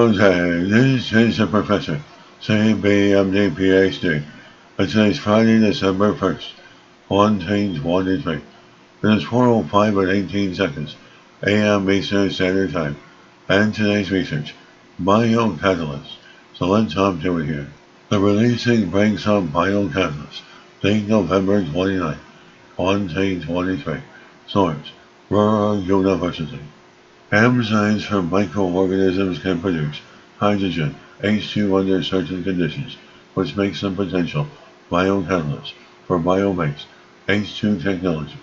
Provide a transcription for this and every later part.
Okay, this is the Professor, CBMD PhD. And today's Friday, December 1st, 2023. It is 4:05 and 18 seconds, AM Eastern Standard Time. And today's research, Biocatalysis. So let's hop to it here. The releasing breaks of Biocatalysis, date November 29, 2023. Source, Rural University. Enzymes from microorganisms can produce hydrogen H2 under certain conditions, which makes them potential biocatalysts for bio-based H2 technologies.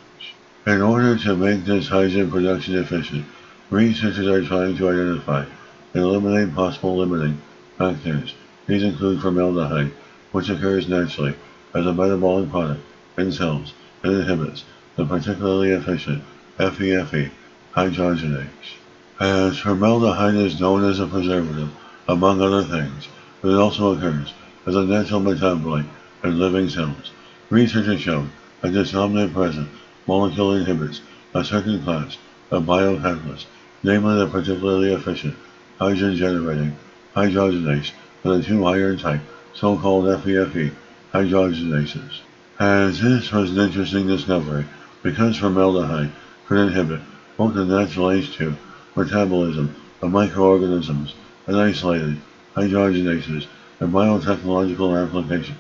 In order to make this hydrogen production efficient, researchers are trying to identify and eliminate possible limiting factors. These include formaldehyde, which occurs naturally as a metabolic product in cells and inhibits the particularly efficient FEFE hydrogenase. As formaldehyde is known as a preservative, among other things, but it also occurs as a natural metabolite in living cells. Research has shown that this omnipresent molecule inhibits a certain class of biocatalysts, namely the particularly efficient hydrogen-generating hydrogenase for the two iron type, so-called FEFE hydrogenases. As this was an interesting discovery, because formaldehyde could inhibit both the natural H2 metabolism of microorganisms and isolated hydrogenases in biotechnological applications.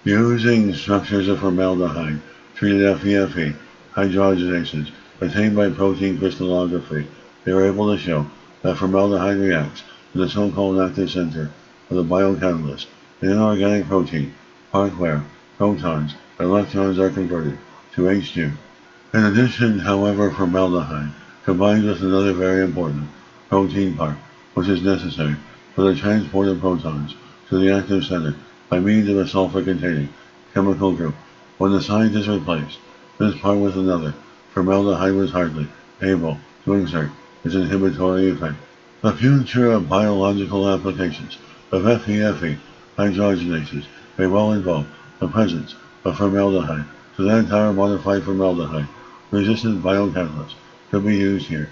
Using structures of formaldehyde treated FEFE hydrogenases attained by protein crystallography, they were able to show that formaldehyde reacts to the so-called active center of the biocatalyst, an inorganic protein, part where protons and electrons are converted to H2. In addition, however, formaldehyde combines with another very important protein part, which is necessary for the transport of protons to the active center by means of a sulfur-containing chemical group. When the scientists replaced this part with another, formaldehyde was hardly able to exert its inhibitory effect. The future of biological applications of FEFE hydrogenases may well involve the presence of formaldehyde, so that entire modified formaldehyde resistant biocatalysts could be used here.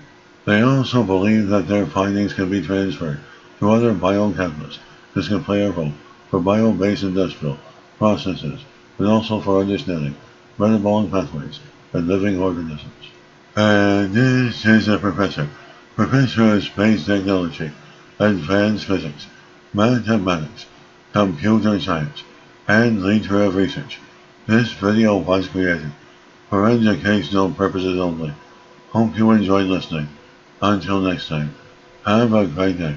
They also believe that their findings can be transferred to other biocatalysts. This can play a role for bio-based industrial processes, but also for understanding metabolic pathways in living organisms. And this is a Professor of Space Technology, Advanced Physics, Mathematics, Computer Science, and Leader of Research. This video was created for educational purposes only. Hope you enjoyed listening. Until next time, have a great day.